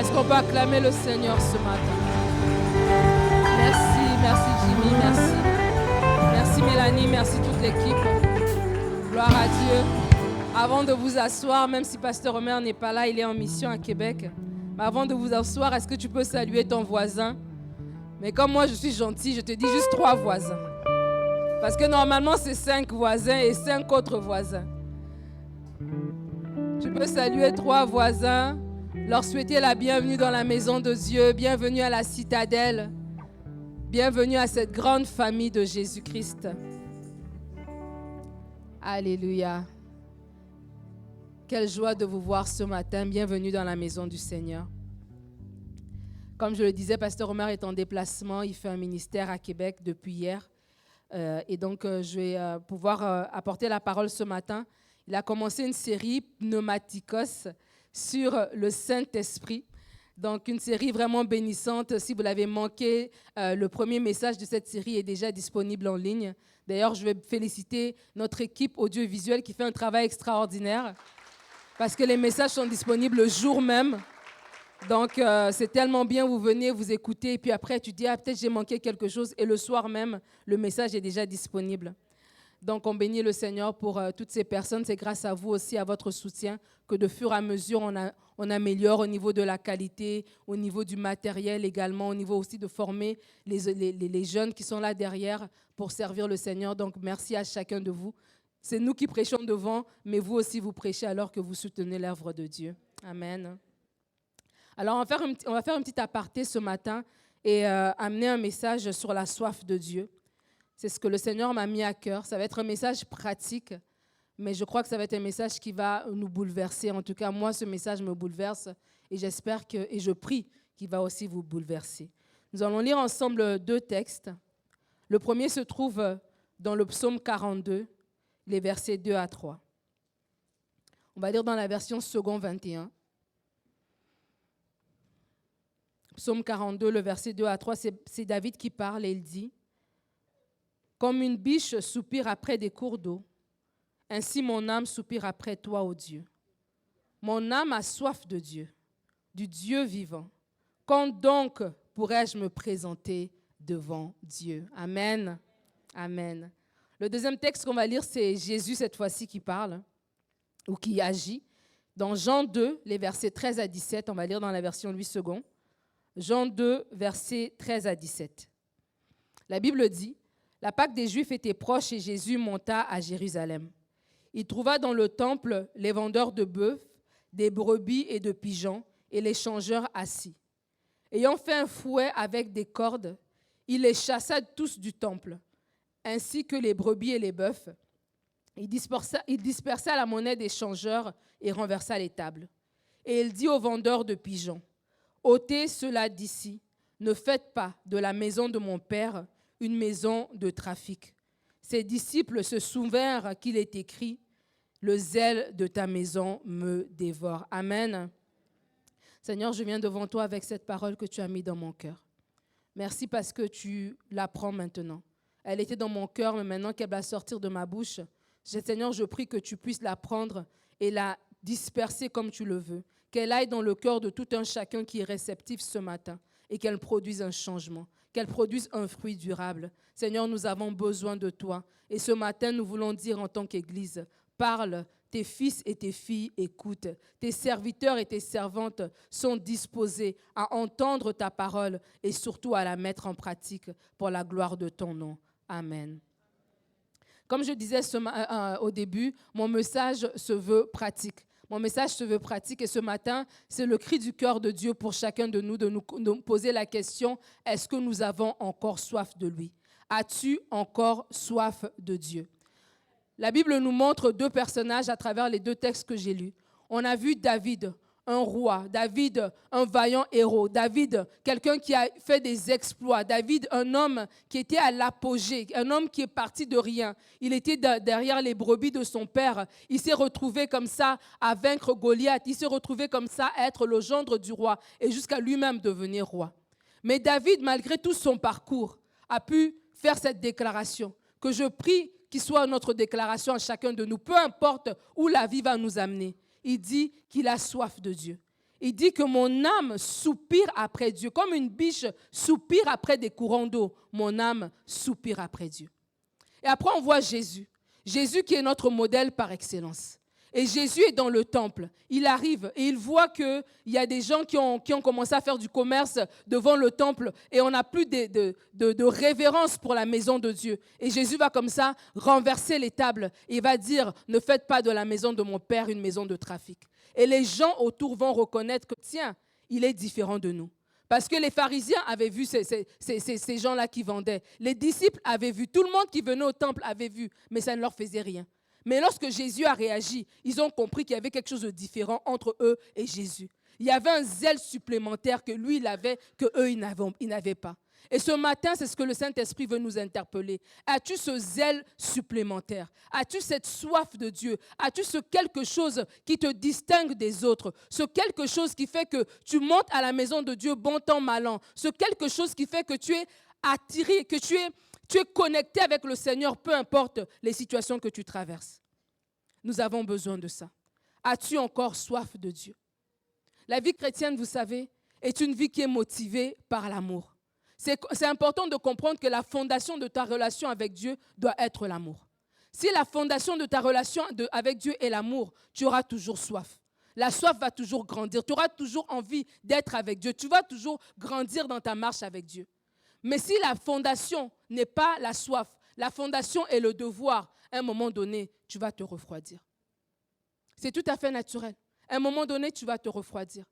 Est-ce qu'on peut acclamer le Seigneur ce matin? Merci Jimmy, merci. Merci Mélanie, merci toute l'équipe. Gloire à Dieu. Avant de vous asseoir, même si Pasteur Omer n'est pas là, il est en mission à Québec. Mais avant de vous asseoir, est-ce que tu peux saluer ton voisin? Mais comme moi je suis gentille, je te dis juste 3 voisins. Parce que normalement c'est 5 voisins et 5 autres voisins. Tu peux saluer 3 voisins, leur souhaiter la bienvenue dans la maison de Dieu, bienvenue à la citadelle, bienvenue à cette grande famille de Jésus-Christ. Alléluia. Quelle joie de vous voir ce matin, bienvenue dans la maison du Seigneur. Comme je le disais, Pasteur Omer est en déplacement, il fait un ministère à Québec depuis hier. Et donc, je vais pouvoir apporter la parole ce matin. Il a commencé une série Pneumatikos sur le Saint-Esprit. Donc, une série vraiment bénissante. Si vous l'avez manqué, le premier message de cette série est déjà disponible en ligne. D'ailleurs, je vais féliciter notre équipe audiovisuelle qui fait un travail extraordinaire parce que les messages sont disponibles le jour même. Donc, c'est tellement bien, vous venez, vous écoutez, et puis après, tu dis, ah, peut-être j'ai manqué quelque chose, et le soir même, le message est déjà disponible. Donc, on bénit le Seigneur pour toutes ces personnes. C'est grâce à vous aussi, à votre soutien, que de fur et à mesure, on améliore au niveau de la qualité, au niveau du matériel également, au niveau aussi de former les jeunes qui sont là derrière pour servir le Seigneur. Donc, merci à chacun de vous. C'est nous qui prêchons devant, mais vous aussi, vous prêchez alors que vous soutenez l'œuvre de Dieu. Amen. Alors, on va faire un petit aparté ce matin et amener un message sur la soif de Dieu. C'est ce que le Seigneur m'a mis à cœur. Ça va être un message pratique, mais je crois que ça va être un message qui va nous bouleverser. En tout cas, moi, ce message me bouleverse et j'espère et je prie qu'il va aussi vous bouleverser. Nous allons lire ensemble 2 textes. Le premier se trouve dans le psaume 42, les versets 2 à 3. On va lire dans la version second 21. Psaume 42, le verset 2 à 3, c'est David qui parle et il dit « Comme une biche soupire après des cours d'eau, ainsi mon âme soupire après toi, ô Dieu. Mon âme a soif de Dieu, du Dieu vivant. Quand donc pourrais-je me présenter devant Dieu? » Amen. Amen. Le deuxième texte qu'on va lire, c'est Jésus cette fois-ci qui parle ou qui agit. Dans Jean 2, les versets 13 à 17, on va lire dans la version 8 secondes. Jean 2, versets 13 à 17. La Bible dit, « La Pâque des Juifs était proche et Jésus monta à Jérusalem. Il trouva dans le temple les vendeurs de bœufs, des brebis et de pigeons, et les changeurs assis. Ayant fait un fouet avec des cordes, il les chassa tous du temple, ainsi que les brebis et les bœufs. Il dispersa la monnaie des changeurs et renversa les tables. Et il dit aux vendeurs de pigeons, « Ôtez cela d'ici, ne faites pas de la maison de mon Père une maison de trafic. » Ses disciples se souvinrent qu'il est écrit, « Le zèle de ta maison me dévore. » Amen. Seigneur, je viens devant toi avec cette parole que tu as mise dans mon cœur. Merci parce que tu la prends maintenant. Elle était dans mon cœur, mais maintenant qu'elle va sortir de ma bouche, Seigneur, je prie que tu puisses la prendre et la disperser comme tu le veux. Qu'elle aille dans le cœur de tout un chacun qui est réceptif ce matin et qu'elle produise un changement, qu'elle produise un fruit durable. Seigneur, nous avons besoin de toi. Et ce matin, nous voulons dire en tant qu'Église, parle, tes fils et tes filles écoutent. Tes serviteurs et tes servantes sont disposés à entendre ta parole et surtout à la mettre en pratique pour la gloire de ton nom. Amen. Comme je disais au début, mon message se veut pratique. Mon message se veut pratique et ce matin, c'est le cri du cœur de Dieu pour chacun de nous poser la question, est-ce que nous avons encore soif de lui? As-tu encore soif de Dieu? La Bible nous montre 2 personnages à travers les 2 textes que j'ai lus. On a vu David, un roi, David, un vaillant héros, David, quelqu'un qui a fait des exploits, David, un homme qui était à l'apogée, un homme qui est parti de rien. Il était derrière les brebis de son père. Il s'est retrouvé comme ça à vaincre Goliath. Il s'est retrouvé comme ça à être le gendre du roi et jusqu'à lui-même devenir roi. Mais David, malgré tout son parcours, a pu faire cette déclaration que je prie qu'il soit notre déclaration à chacun de nous, peu importe où la vie va nous amener. Il dit qu'il a soif de Dieu. Il dit que mon âme soupire après Dieu. Comme une biche soupire après des courants d'eau, mon âme soupire après Dieu. Et après, on voit Jésus. Jésus qui est notre modèle par excellence. Et Jésus est dans le temple. Il arrive et il voit qu'il y a des gens qui ont commencé à faire du commerce devant le temple et on n'a plus de révérence pour la maison de Dieu. Et Jésus va comme ça renverser les tables. Il va dire, ne faites pas de la maison de mon Père une maison de trafic. Et les gens autour vont reconnaître que, tiens, il est différent de nous. Parce que les pharisiens avaient vu ces gens-là qui vendaient. Les disciples avaient vu. Tout le monde qui venait au temple avait vu. Mais ça ne leur faisait rien. Mais lorsque Jésus a réagi, ils ont compris qu'il y avait quelque chose de différent entre eux et Jésus. Il y avait un zèle supplémentaire que lui, il avait, qu'eux, ils n'avaient pas. Et ce matin, c'est ce que le Saint-Esprit veut nous interpeller. As-tu ce zèle supplémentaire? As-tu cette soif de Dieu? As-tu ce quelque chose qui te distingue des autres? Ce quelque chose qui fait que tu montes à la maison de Dieu bon temps, mal an? Ce quelque chose qui fait que tu es attiré, que tu es connecté avec le Seigneur, peu importe les situations que tu traverses. Nous avons besoin de ça. As-tu encore soif de Dieu? La vie chrétienne, vous savez, est une vie qui est motivée par l'amour. C'est important de comprendre que la fondation de ta relation avec Dieu doit être l'amour. Si la fondation de ta relation avec Dieu est l'amour, tu auras toujours soif. La soif va toujours grandir. Tu auras toujours envie d'être avec Dieu. Tu vas toujours grandir dans ta marche avec Dieu. Mais si la fondation n'est pas la soif, la fondation est le devoir, à un moment donné, tu vas te refroidir. C'est tout à fait naturel. À un moment donné, tu vas te refroidir.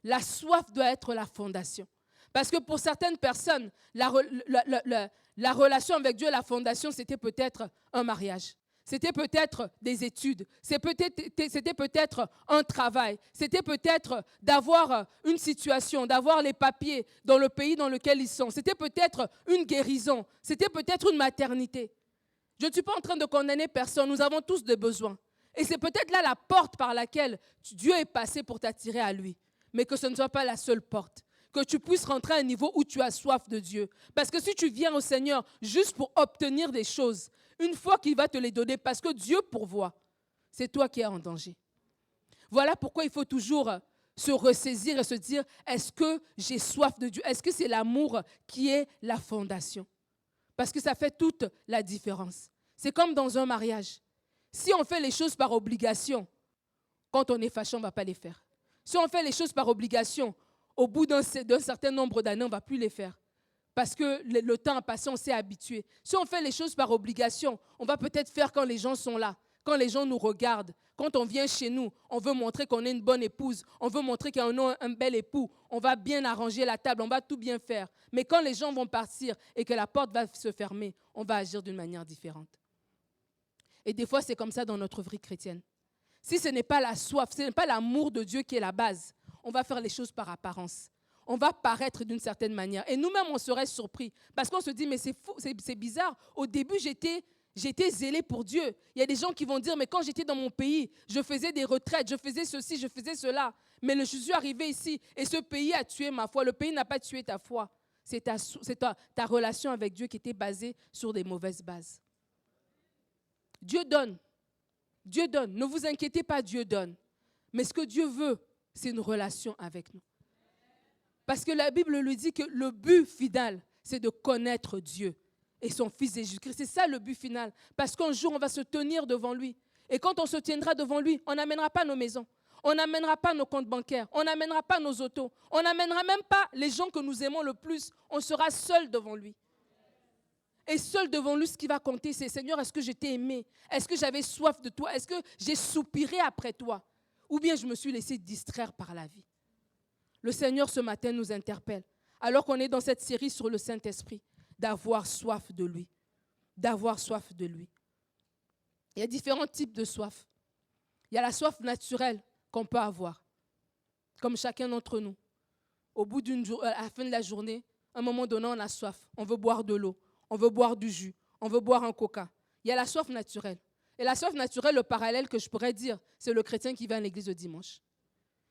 La soif doit être la fondation. Parce que pour certaines personnes, la relation avec Dieu, la fondation, c'était peut-être un mariage. C'était peut-être des études. C'était peut-être un travail. C'était peut-être d'avoir une situation, d'avoir les papiers dans le pays dans lequel ils sont. C'était peut-être une guérison. C'était peut-être une maternité. Je ne suis pas en train de condamner personne. Nous avons tous des besoins. Et c'est peut-être là la porte par laquelle Dieu est passé pour t'attirer à lui. Mais que ce ne soit pas la seule porte. Que tu puisses rentrer à un niveau où tu as soif de Dieu. Parce que si tu viens au Seigneur juste pour obtenir des choses, une fois qu'il va te les donner, parce que Dieu pourvoit, c'est toi qui es en danger. Voilà pourquoi il faut toujours se ressaisir et se dire, est-ce que j'ai soif de Dieu? Est-ce que c'est l'amour qui est la fondation? Parce que ça fait toute la différence. C'est comme dans un mariage. Si on fait les choses par obligation, quand on est fâché, on ne va pas les faire. Si on fait les choses par obligation, au bout d'un certain nombre d'années, on ne va plus les faire. Parce que le temps a passé, on s'est habitué. Si on fait les choses par obligation, on va peut-être faire quand les gens sont là, quand les gens nous regardent. Quand on vient chez nous, on veut montrer qu'on est une bonne épouse, on veut montrer qu'on est un bel époux, on va bien arranger la table, on va tout bien faire. Mais quand les gens vont partir et que la porte va se fermer, on va agir d'une manière différente. Et des fois, c'est comme ça dans notre vie chrétienne. Si ce n'est pas la soif, ce n'est pas l'amour de Dieu qui est la base, on va faire les choses par apparence. On va paraître d'une certaine manière. Et nous-mêmes, on serait surpris. Parce qu'on se dit, mais c'est fou, c'est bizarre. Au début, j'étais zélé pour Dieu. Il y a des gens qui vont dire, mais quand j'étais dans mon pays, je faisais des retraites, je faisais ceci, je faisais cela. Mais je suis arrivé ici et ce pays a tué ma foi. Le pays n'a pas tué ta foi. C'est ta relation avec Dieu qui était basée sur des mauvaises bases. Dieu donne. Dieu donne. Ne vous inquiétez pas, Dieu donne. Mais ce que Dieu veut, c'est une relation avec nous. Parce que la Bible lui dit que le but final, c'est de connaître Dieu et son Fils Jésus-Christ. C'est ça le but final. Parce qu'un jour, on va se tenir devant lui. Et quand on se tiendra devant lui, on n'amènera pas nos maisons. On n'amènera pas nos comptes bancaires. On n'amènera pas nos autos. On n'amènera même pas les gens que nous aimons le plus. On sera seul devant lui. Et seul devant lui, ce qui va compter, c'est Seigneur, est-ce que je t'ai aimé? Est-ce que j'avais soif de toi? Est-ce que j'ai soupiré après toi? Ou bien je me suis laissé distraire par la vie? Le Seigneur, ce matin, nous interpelle, alors qu'on est dans cette série sur le Saint-Esprit, d'avoir soif de lui. D'avoir soif de lui. Il y a différents types de soif. Il y a la soif naturelle qu'on peut avoir, comme chacun d'entre nous. Au bout à la fin de la journée, à un moment donné, on a soif. On veut boire de l'eau, on veut boire du jus, on veut boire un coca. Il y a la soif naturelle. Et la soif naturelle, le parallèle que je pourrais dire, c'est le chrétien qui va à l'église le dimanche.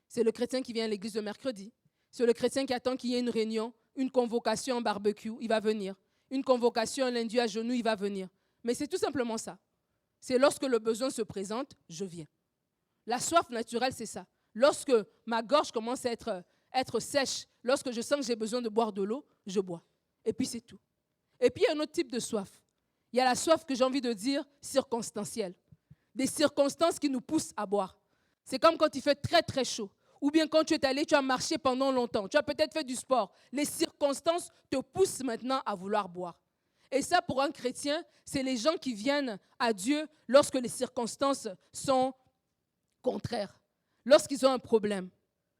C'est le chrétien qui vient à l'église le mercredi. C'est le chrétien qui attend qu'il y ait une réunion, une convocation, un barbecue, il va venir. Une convocation, un lundi à genoux, il va venir. Mais c'est tout simplement ça. C'est lorsque le besoin se présente, je viens. La soif naturelle, c'est ça. lorsque ma gorge commence à être sèche, lorsque je sens que j'ai besoin de boire de l'eau, je bois. Et puis c'est tout. Et puis il y a un autre type de soif. Il y a la soif que j'ai envie de dire circonstancielle. Des circonstances qui nous poussent à boire. C'est comme quand il fait très très chaud. Ou bien quand tu es allé, tu as marché pendant longtemps. Tu as peut-être fait du sport. Les circonstances te poussent maintenant à vouloir boire. Et ça, pour un chrétien, c'est les gens qui viennent à Dieu lorsque les circonstances sont contraires. Lorsqu'ils ont un problème,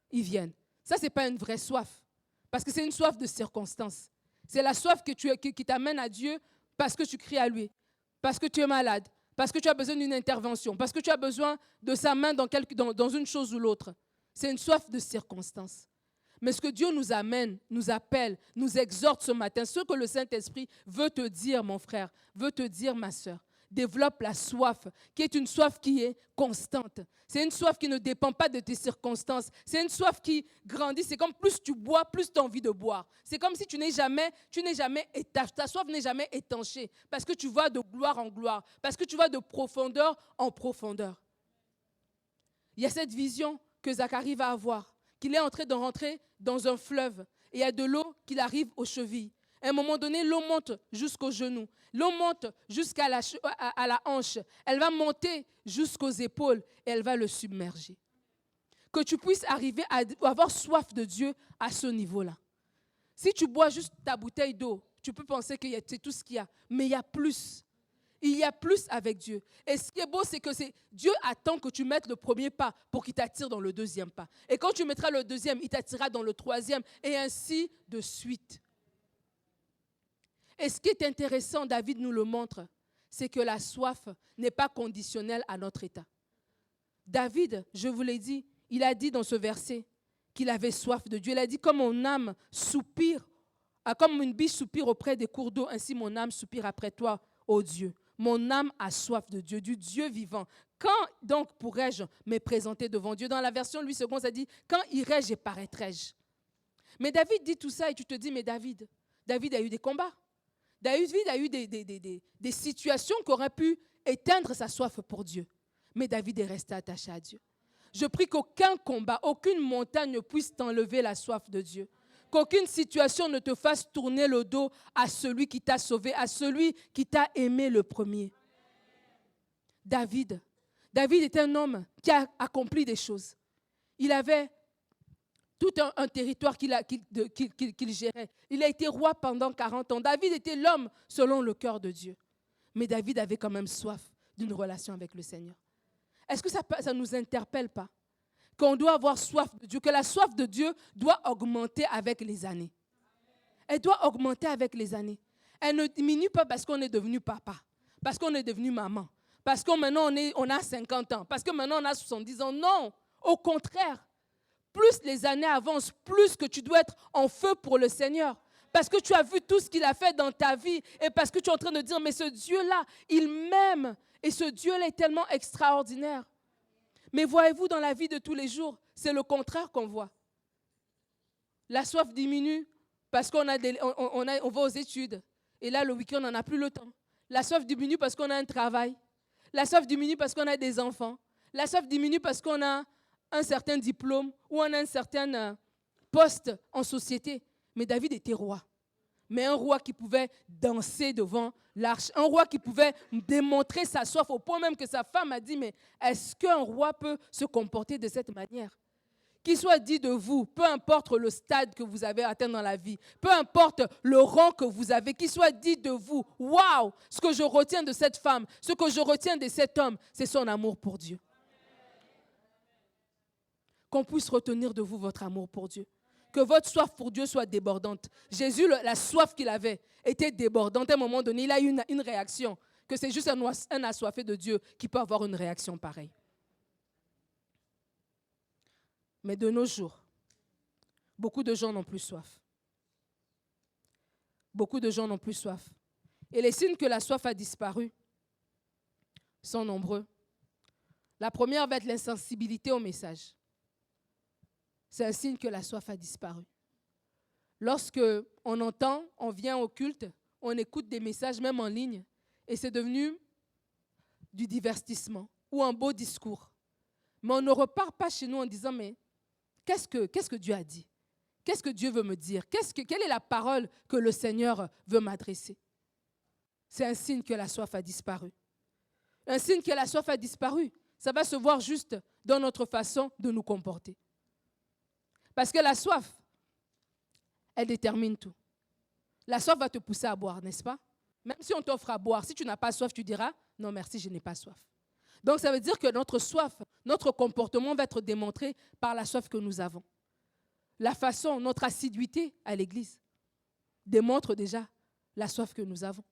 ils viennent. Ça, ce n'est pas une vraie soif. Parce que c'est une soif de circonstances. C'est la soif qui t'amène à Dieu parce que tu cries à lui, parce que tu es malade, parce que tu as besoin d'une intervention, parce que tu as besoin de sa main dans une chose ou l'autre. C'est une soif de circonstances. Mais ce que Dieu nous amène, nous appelle, nous exhorte ce matin, ce que le Saint-Esprit veut te dire, mon frère, veut te dire, ma sœur, développe la soif, qui est une soif qui est constante. C'est une soif qui ne dépend pas de tes circonstances. C'est une soif qui grandit. C'est comme plus tu bois, plus tu as envie de boire. C'est comme si ta soif n'est jamais étanchée, parce que tu vas de gloire en gloire, parce que tu vas de profondeur en profondeur. Il y a cette vision que Zacharie va avoir, qu'il est en train de rentrer dans un fleuve et il y a de l'eau qui arrive aux chevilles. À un moment donné, l'eau monte jusqu'aux genoux. L'eau monte jusqu'à la hanche. Elle va monter jusqu'aux épaules et elle va le submerger. Que tu puisses arriver à avoir soif de Dieu à ce niveau-là. Si tu bois juste ta bouteille d'eau, tu peux penser que c'est tout ce qu'il y a. Mais il y a plus. Il y a plus avec Dieu. Et ce qui est beau, c'est que Dieu attend que tu mettes le premier pas pour qu'il t'attire dans le deuxième pas. Et quand tu mettras le deuxième, il t'attirera dans le troisième et ainsi de suite. Et ce qui est intéressant, David nous le montre, c'est que la soif n'est pas conditionnelle à notre état. David, je vous l'ai dit, il a dit dans ce verset qu'il avait soif de Dieu. Il a dit, comme mon âme soupire, comme une biche soupire auprès des cours d'eau, ainsi mon âme soupire après toi, ô Dieu. Mon âme a soif de Dieu, du Dieu vivant. Quand donc pourrais-je me présenter devant Dieu? Dans la version Louis II, ça dit, quand irai-je et paraîtrai-je? Mais David dit tout ça et tu te dis, mais David a eu des combats. David a eu des situations qui auraient pu éteindre sa soif pour Dieu. Mais David est resté attaché à Dieu. Je prie qu'aucun combat, aucune montagne ne puisse t'enlever la soif de Dieu. Qu'aucune situation ne te fasse tourner le dos à celui qui t'a sauvé, à celui qui t'a aimé le premier. David était un homme qui a accompli des choses. Il avait tout un territoire qu'il gérait. Il a été roi pendant 40 ans. David était l'homme selon le cœur de Dieu. Mais David avait quand même soif d'une relation avec le Seigneur. Est-ce que ça ne nous interpelle pas? Qu'on doit avoir soif de Dieu, que la soif de Dieu doit augmenter avec les années. Elle doit augmenter avec les années. Elle ne diminue pas parce qu'on est devenu papa, parce qu'on est devenu maman, parce que maintenant on a 50 ans, parce que maintenant on a 70 ans. Non, au contraire. Plus les années avancent, plus que tu dois être en feu pour le Seigneur. Parce que tu as vu tout ce qu'il a fait dans ta vie et parce que tu es en train de dire, mais ce Dieu-là, il m'aime. Et ce Dieu-là est tellement extraordinaire. Mais voyez-vous, dans la vie de tous les jours, c'est le contraire qu'on voit. La soif diminue parce qu'on on va aux études. Et là, le week-end, on n'en a plus le temps. La soif diminue parce qu'on a un travail. La soif diminue parce qu'on a des enfants. La soif diminue parce qu'on a un certain diplôme ou on a un certain poste en société. Mais David était roi. Mais un roi qui pouvait danser devant l'arche. Un roi qui pouvait démontrer sa soif au point même que sa femme a dit, mais est-ce qu'un roi peut se comporter de cette manière? Qu'il soit dit de vous, peu importe le stade que vous avez atteint dans la vie, peu importe le rang que vous avez, qu'il soit dit de vous, waouh, ce que je retiens de cette femme, ce que je retiens de cet homme, c'est son amour pour Dieu. Qu'on puisse retenir de vous votre amour pour Dieu. Que votre soif pour Dieu soit débordante. Jésus, la soif qu'il avait était débordante. À un moment donné, il a eu une réaction. Que c'est juste un assoiffé de Dieu qui peut avoir une réaction pareille. Mais de nos jours, beaucoup de gens n'ont plus soif. Beaucoup de gens n'ont plus soif. Et les signes que la soif a disparu sont nombreux. La première va être l'insensibilité au message. C'est un signe que la soif a disparu. Lorsque on entend, on vient au culte, on écoute des messages même en ligne et c'est devenu du divertissement ou un beau discours. Mais on ne repart pas chez nous en disant, mais qu'est-ce que Dieu a dit? Qu'est-ce que Dieu veut me dire? Quelle est la parole que le Seigneur veut m'adresser? C'est un signe que la soif a disparu. Un signe que la soif a disparu. Ça va se voir juste dans notre façon de nous comporter. Parce que la soif, elle détermine tout. La soif va te pousser à boire, n'est-ce pas? Même si on t'offre à boire, si tu n'as pas soif, tu diras, non merci, je n'ai pas soif. Donc ça veut dire que notre soif, notre comportement va être démontré par la soif que nous avons. La façon, notre assiduité à l'église démontre déjà la soif que nous avons.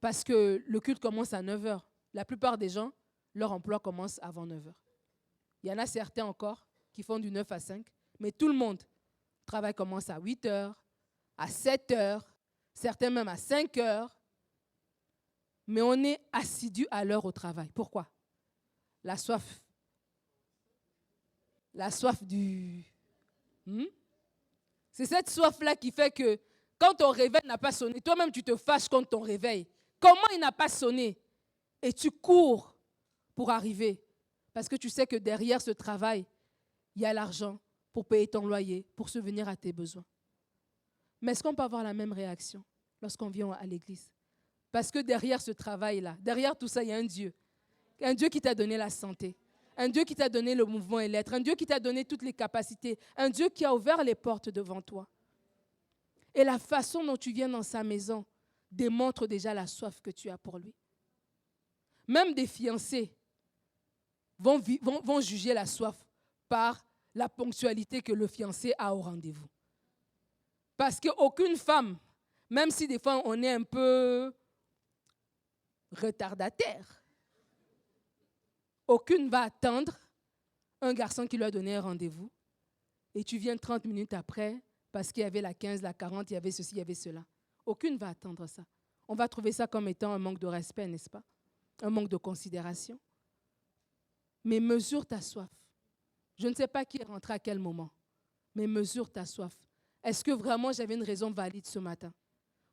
Parce que le culte commence à 9 heures. La plupart des gens, leur emploi commence avant 9 heures. Il y en a certains encore qui font du 9 à 5, mais tout le monde, le travail commence à 8 heures, à 7 heures, certains même à 5 heures. Mais on est assidu à l'heure au travail. Pourquoi? La soif. La soif du... C'est cette soif-là qui fait que quand ton réveil n'a pas sonné, toi-même tu te fâches contre ton réveil. Comment il n'a pas sonné? Et tu cours pour arriver. Parce que tu sais que derrière ce travail, il y a l'argent pour payer ton loyer, pour subvenir à tes besoins. Mais est-ce qu'on peut avoir la même réaction lorsqu'on vient à l'église? Parce que derrière ce travail-là, derrière tout ça, il y a un Dieu. Un Dieu qui t'a donné la santé. Un Dieu qui t'a donné le mouvement et l'être. Un Dieu qui t'a donné toutes les capacités. Un Dieu qui a ouvert les portes devant toi. Et la façon dont tu viens dans sa maison démontre déjà la soif que tu as pour lui. Même des fiancés vont juger la soif par la ponctualité que le fiancé a au rendez-vous. Parce qu'aucune femme, même si des fois on est un peu retardataire, aucune va attendre un garçon qui lui a donné un rendez-vous et tu viens 30 minutes après parce qu'il y avait la 15, la 40, il y avait ceci, il y avait cela. Aucune va attendre ça. On va trouver ça comme étant un manque de respect, n'est-ce pas? Un manque de considération. Mais mesure ta soif. Je ne sais pas qui est rentré à quel moment, mais mesure ta soif. Est-ce que vraiment j'avais une raison valide ce matin?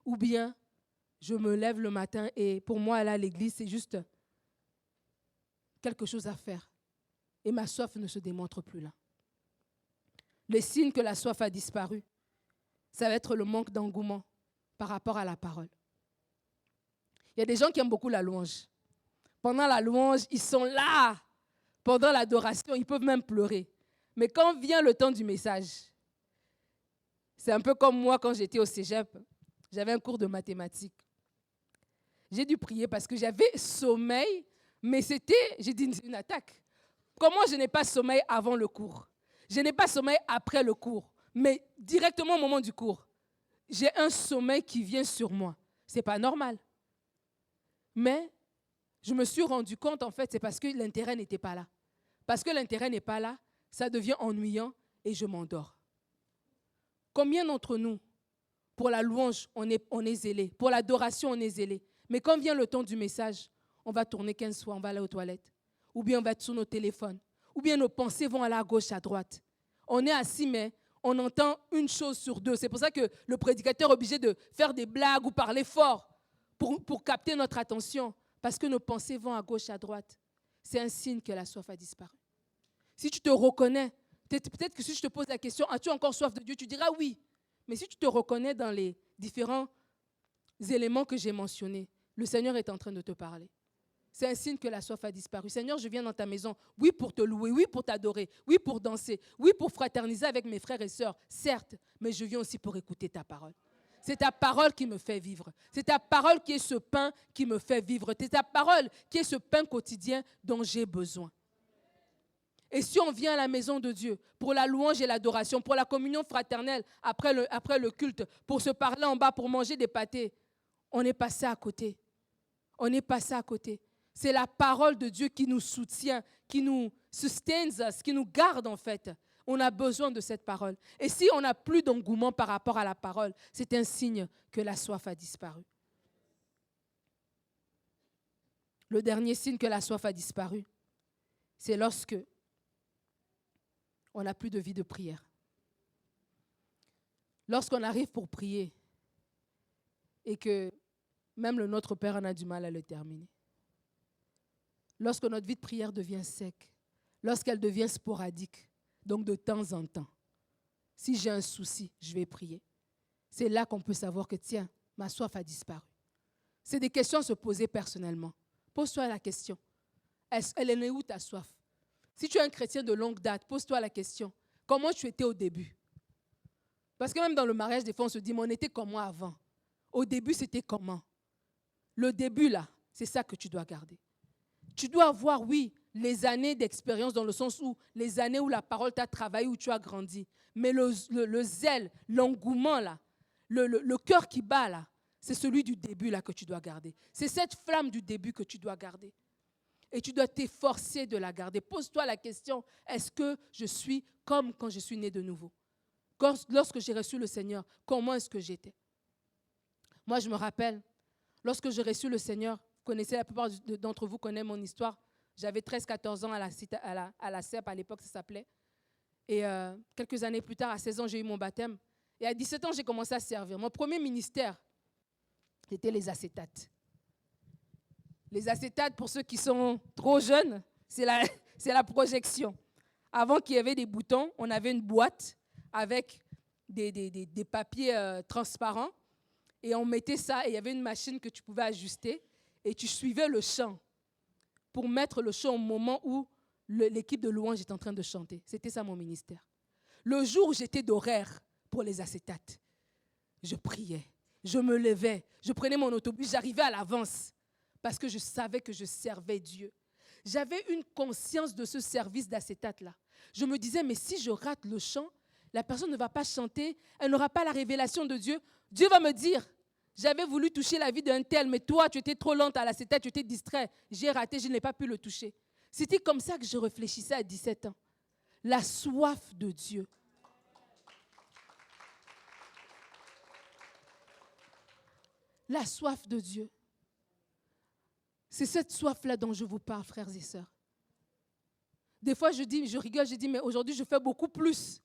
Ou bien je me lève le matin et pour moi, aller à l'église, c'est juste quelque chose à faire. Et ma soif ne se démontre plus là. Le signe que la soif a disparu, ça va être le manque d'engouement par rapport à la parole. Il y a des gens qui aiment beaucoup la louange. Pendant la louange, ils sont là. Pendant l'adoration, ils peuvent même pleurer. Mais quand vient le temps du message, c'est un peu comme moi quand j'étais au cégep. J'avais un cours de mathématiques. J'ai dû prier parce que j'avais sommeil, mais j'ai dit, une attaque. Comment je n'ai pas sommeil avant le cours? Je n'ai pas sommeil après le cours, mais directement au moment du cours. J'ai un sommeil qui vient sur moi. Ce n'est pas normal. Mais je me suis rendu compte, en fait, c'est parce que l'intérêt n'était pas là. Parce que l'intérêt n'est pas là, ça devient ennuyant et je m'endors. Combien d'entre nous, pour la louange, on est zélé. Pour l'adoration, on est zélé. Mais quand vient le temps du message, on va tourner 15 fois, on va aller aux toilettes. Ou bien on va être sur nos téléphones. Ou bien nos pensées vont aller à gauche, à droite. On est assis, mais on entend une chose sur deux. C'est pour ça que le prédicateur est obligé de faire des blagues ou parler fort pour capter notre attention. Parce que nos pensées vont à gauche, à droite. C'est un signe que la soif a disparu. Si tu te reconnais, peut-être que si je te pose la question, as-tu encore soif de Dieu? Tu diras oui. Mais si tu te reconnais dans les différents éléments que j'ai mentionnés, le Seigneur est en train de te parler. C'est un signe que la soif a disparu. Seigneur, je viens dans ta maison, oui pour te louer, oui pour t'adorer, oui pour danser, oui pour fraterniser avec mes frères et sœurs, certes, mais je viens aussi pour écouter ta parole. C'est ta parole qui me fait vivre. C'est ta parole qui est ce pain qui me fait vivre. C'est ta parole qui est ce pain quotidien dont j'ai besoin. Et si on vient à la maison de Dieu pour la louange et l'adoration, pour la communion fraternelle après le culte, pour se parler en bas, pour manger des pâtés, on est passé à côté. On est passé à côté. C'est la parole de Dieu qui nous soutient, qui nous sustains, qui nous garde en fait. On a besoin de cette parole. Et si on n'a plus d'engouement par rapport à la parole, c'est un signe que la soif a disparu. Le dernier signe que la soif a disparu, c'est lorsque on n'a plus de vie de prière. Lorsqu'on arrive pour prier et que même le Notre Père en a du mal à le terminer. lorsque notre vie de prière devient sec, lorsqu'elle devient sporadique, donc de temps en temps, si j'ai un souci, je vais prier. C'est là qu'on peut savoir que, tiens, ma soif a disparu. C'est des questions à se poser personnellement. Pose-toi la question. Elle est née où ta soif? Si tu es un chrétien de longue date, pose-toi la question. Comment tu étais au début? Parce que même dans le mariage, des fois, on se dit, mais on était comment avant? Au début, c'était comment? Le début, là, c'est ça que tu dois garder. Tu dois avoir, oui, les années d'expérience dans le sens où les années où la parole t'a travaillé, où tu as grandi. Mais le zèle, l'engouement, là, le cœur qui bat, là, c'est celui du début, là, que tu dois garder. C'est cette flamme du début que tu dois garder. Et tu dois t'efforcer de la garder. Pose-toi la question, est-ce que je suis comme quand je suis né de nouveau? Lorsque j'ai reçu le Seigneur, comment est-ce que j'étais? Moi, je me rappelle, lorsque j'ai reçu le Seigneur, vous connaissez, la plupart d'entre vous connaissent mon histoire. J'avais 13-14 ans à la CEP, à l'époque, ça s'appelait. Et quelques années plus tard, à 16 ans, j'ai eu mon baptême. Et à 17 ans, j'ai commencé à servir. Mon premier ministère, c'était les acétates. Les acétates, pour ceux qui sont trop jeunes, c'est la projection. Avant qu'il y avait des boutons, on avait une boîte avec des papiers transparents. Et on mettait ça, et il y avait une machine que tu pouvais ajuster. Et tu suivais le chant pour mettre le chant au moment où l'équipe de louange est en train de chanter. C'était ça mon ministère. Le jour où j'étais d'horaire pour les acétates, je priais, je me levais, je prenais mon autobus, j'arrivais à l'avance parce que je savais que je servais Dieu. J'avais une conscience de ce service d'acétate-là. Je me disais, mais si je rate le chant, la personne ne va pas chanter, elle n'aura pas la révélation de Dieu. Dieu va me dire, j'avais voulu toucher la vie d'un tel, mais toi, tu étais trop lente à l'acétate, tu étais distrait. J'ai raté, je n'ai pas pu le toucher. C'était comme ça que je réfléchissais à 17 ans. La soif de Dieu. La soif de Dieu. C'est cette soif-là dont je vous parle, frères et sœurs. Des fois, je rigole, je dis, mais aujourd'hui, je fais beaucoup plus.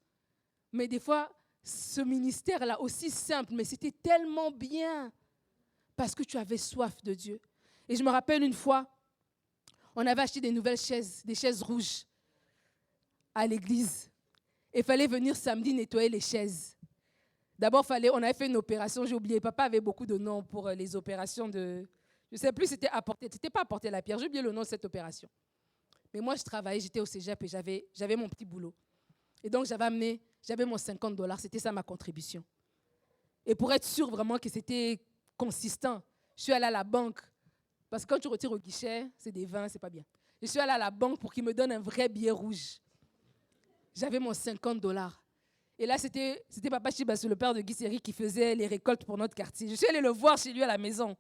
Mais des fois, ce ministère-là, aussi simple, mais c'était tellement bien parce que tu avais soif de Dieu. Et je me rappelle une fois, on avait acheté des nouvelles chaises, des chaises rouges à l'église. Et il fallait venir samedi nettoyer les chaises. D'abord, on avait fait une opération, j'ai oublié, papa avait beaucoup de noms pour les opérations de... Je ne sais plus, c'était pas apporter la pierre, j'ai oublié le nom de cette opération. Mais moi, je travaillais, j'étais au cégep et j'avais mon petit boulot. Et donc, j'avais mon $50, c'était ça ma contribution. Et pour être sûr vraiment que c'était consistant, je suis allée à la banque. Parce que quand tu retires au guichet, c'est des 20, c'est pas bien. Je suis allée à la banque pour qu'ils me donnent un vrai billet rouge. J'avais mon $50. Et là, c'était Papa Chibassou, le père de Guy Seri, qui faisait les récoltes pour notre quartier. Je suis allée le voir chez lui à la maison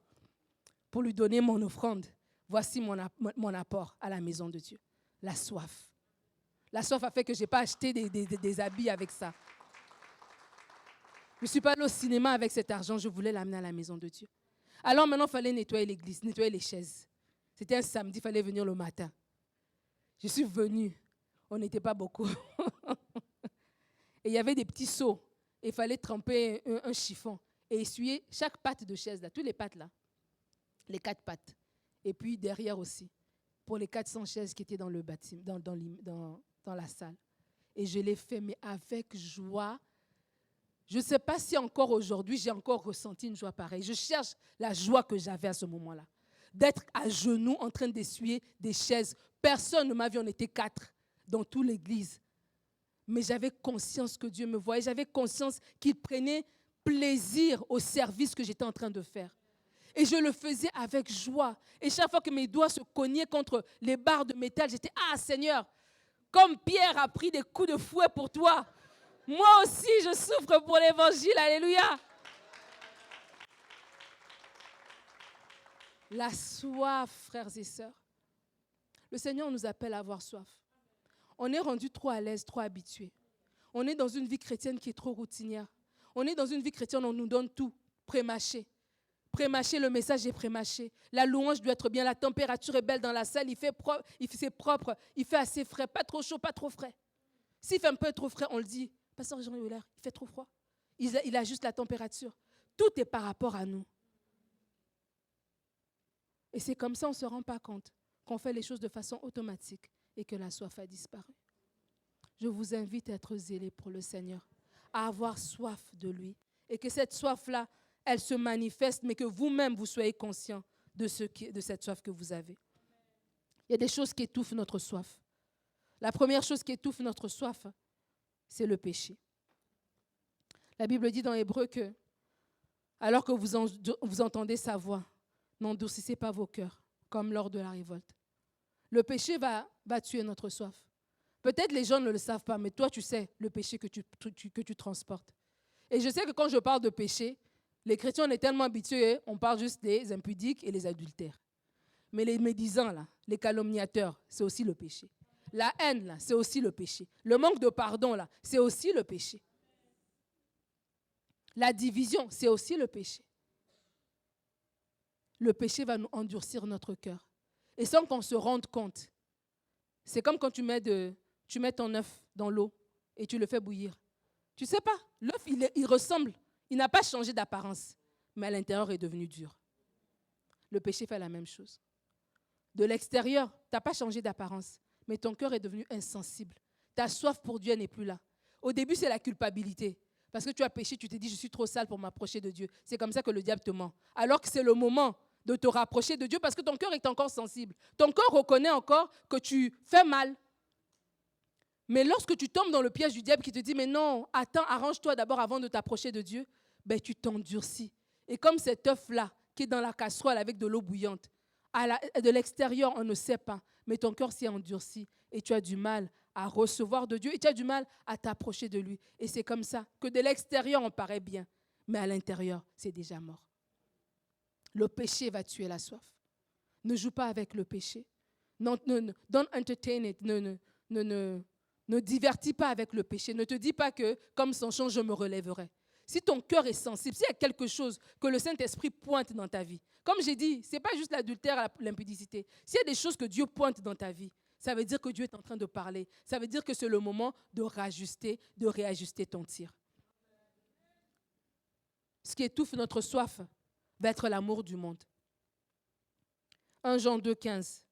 pour lui donner mon offrande. Voici mon apport à la maison de Dieu. La soif. La soif a fait que je n'ai pas acheté des habits avec ça. Je ne suis pas allée au cinéma avec cet argent, je voulais l'amener à la maison de Dieu. Alors maintenant, il fallait nettoyer l'église, nettoyer les chaises. C'était un samedi, il fallait venir le matin. Je suis venue, on n'était pas beaucoup. Et il y avait des petits seaux, et il fallait tremper un chiffon et essuyer chaque patte de chaise, là, toutes les pattes là, les 4 pattes. Et puis derrière aussi, pour les 400 chaises qui étaient dans le bâtiment, dans la salle. Et je l'ai fait, mais avec joie. Je ne sais pas si encore aujourd'hui, j'ai encore ressenti une joie pareille. Je cherche la joie que j'avais à ce moment-là. D'être à genoux en train d'essuyer des chaises. Personne ne m'a vu, on était 4 dans toute l'église. Mais j'avais conscience que Dieu me voyait. J'avais conscience qu'il prenait plaisir au service que j'étais en train de faire. Et je le faisais avec joie. Et chaque fois que mes doigts se cognaient contre les barres de métal, j'étais « Ah Seigneur, comme Pierre a pris des coups de fouet pour toi, moi aussi je souffre pour l'évangile. » Alléluia. La soif, frères et sœurs. Le Seigneur nous appelle à avoir soif. On est rendu trop à l'aise, trop habitué. On est dans une vie chrétienne qui est trop routinière. On est dans une vie chrétienne où on nous donne tout, pré-mâché. Pré-mâché, le message est pré-mâché. La louange doit être bien, la température est belle dans la salle, c'est propre, il fait assez frais, pas trop chaud, pas trop frais. S'il fait un peu trop frais, on le dit, Pasteur Jean Euler, il fait trop froid. Il ajuste la température. Tout est par rapport à nous. Et c'est comme ça, on ne se rend pas compte qu'on fait les choses de façon automatique et que la soif a disparu. Je vous invite à être zélés pour le Seigneur, à avoir soif de lui et que cette soif-là, elle se manifeste, mais que vous-même, vous soyez conscient de cette soif que vous avez. Il y a des choses qui étouffent notre soif. La première chose qui étouffe notre soif, c'est le péché. La Bible dit dans Hébreux que, alors que vous entendez sa voix, n'endurcissez pas vos cœurs, comme lors de la révolte. Le péché va tuer notre soif. Peut-être les gens ne le savent pas, mais toi, tu sais le péché que tu transportes. Et je sais que quand je parle de péché, les chrétiens, on est tellement habitués, on parle juste des impudiques et les adultères. Mais les médisants, là, les calomniateurs, c'est aussi le péché. La haine, là, c'est aussi le péché. Le manque de pardon, là, c'est aussi le péché. La division, c'est aussi le péché. Le péché va nous endurcir notre cœur. Et sans qu'on se rende compte, c'est comme quand tu mets ton œuf dans l'eau et tu le fais bouillir. Tu ne sais pas, l'œuf, il ressemble, il n'a pas changé d'apparence, mais à l'intérieur est devenu dur. Le péché fait la même chose. De l'extérieur, tu n'as pas changé d'apparence, mais ton cœur est devenu insensible. Ta soif pour Dieu n'est plus là. Au début, c'est la culpabilité. Parce que tu as péché, tu te dis, je suis trop sale pour m'approcher de Dieu. C'est comme ça que le diable te ment. Alors que c'est le moment de te rapprocher de Dieu parce que ton cœur est encore sensible. Ton cœur reconnaît encore que tu fais mal. Mais lorsque tu tombes dans le piège du diable qui te dit, mais non, attends, arrange-toi d'abord avant de t'approcher de Dieu, ben, tu t'endurcis. Et comme cet œuf-là qui est dans la casserole avec de l'eau bouillante, de l'extérieur, on ne sait pas, mais ton cœur s'est endurci et tu as du mal à recevoir de Dieu et tu as du mal à t'approcher de lui. Et c'est comme ça que de l'extérieur, on paraît bien, mais à l'intérieur, c'est déjà mort. Le péché va tuer la soif. Ne joue pas avec le péché. Don't entertain it. Ne divertis pas avec le péché. Ne te dis pas que, comme son chant, je me relèverai. Si ton cœur est sensible, s'il y a quelque chose que le Saint-Esprit pointe dans ta vie, comme j'ai dit, ce n'est pas juste l'adultère, l'impudicité. S'il y a des choses que Dieu pointe dans ta vie, ça veut dire que Dieu est en train de parler. Ça veut dire que c'est le moment de réajuster ton tir. Ce qui étouffe notre soif va être l'amour du monde. 1 Jean 2,15.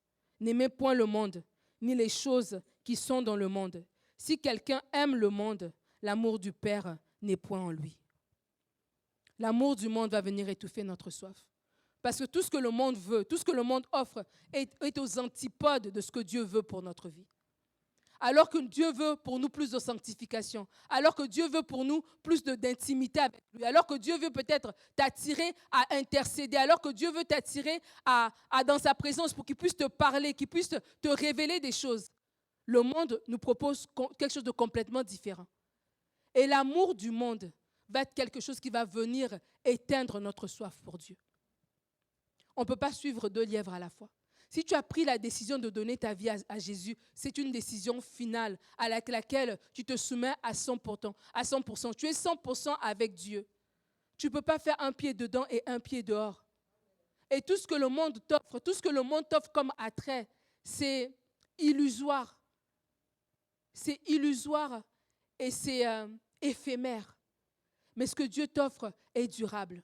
N'aimez point le monde, ni les choses qui sont dans le monde. Si quelqu'un aime le monde, l'amour du Père n'est point en lui. L'amour du monde va venir étouffer notre soif. Parce que tout ce que le monde veut, tout ce que le monde offre est aux antipodes de ce que Dieu veut pour notre vie. Alors que Dieu veut pour nous plus de sanctification, alors que Dieu veut pour nous plus d'intimité avec lui, alors que Dieu veut peut-être t'attirer à intercéder, alors que Dieu veut t'attirer dans sa présence pour qu'il puisse te parler, qu'il puisse te révéler des choses. Le monde nous propose quelque chose de complètement différent. Et l'amour du monde va être quelque chose qui va venir éteindre notre soif pour Dieu. On ne peut pas suivre 2 lièvres à la fois. Si tu as pris la décision de donner ta vie à Jésus, c'est une décision finale à laquelle tu te soumets à 100%. Tu es 100% avec Dieu. Tu ne peux pas faire un pied dedans et un pied dehors. Et tout ce que le monde t'offre comme attrait, c'est illusoire. C'est illusoire et c'est éphémère. Mais ce que Dieu t'offre est durable.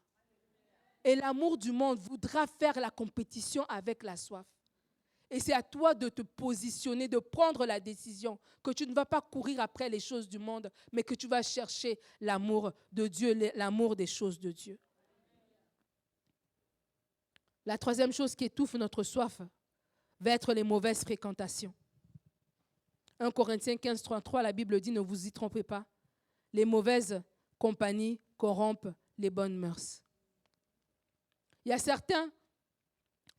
Et l'amour du monde voudra faire la compétition avec la soif. Et c'est à toi de te positionner, de prendre la décision que tu ne vas pas courir après les choses du monde, mais que tu vas chercher l'amour de Dieu, l'amour des choses de Dieu. La troisième chose qui étouffe notre soif va être les mauvaises fréquentations. 1 Corinthiens 15, 33, la Bible dit, ne vous y trompez pas. Les mauvaises compagnies corrompent les bonnes mœurs. Il y a certains,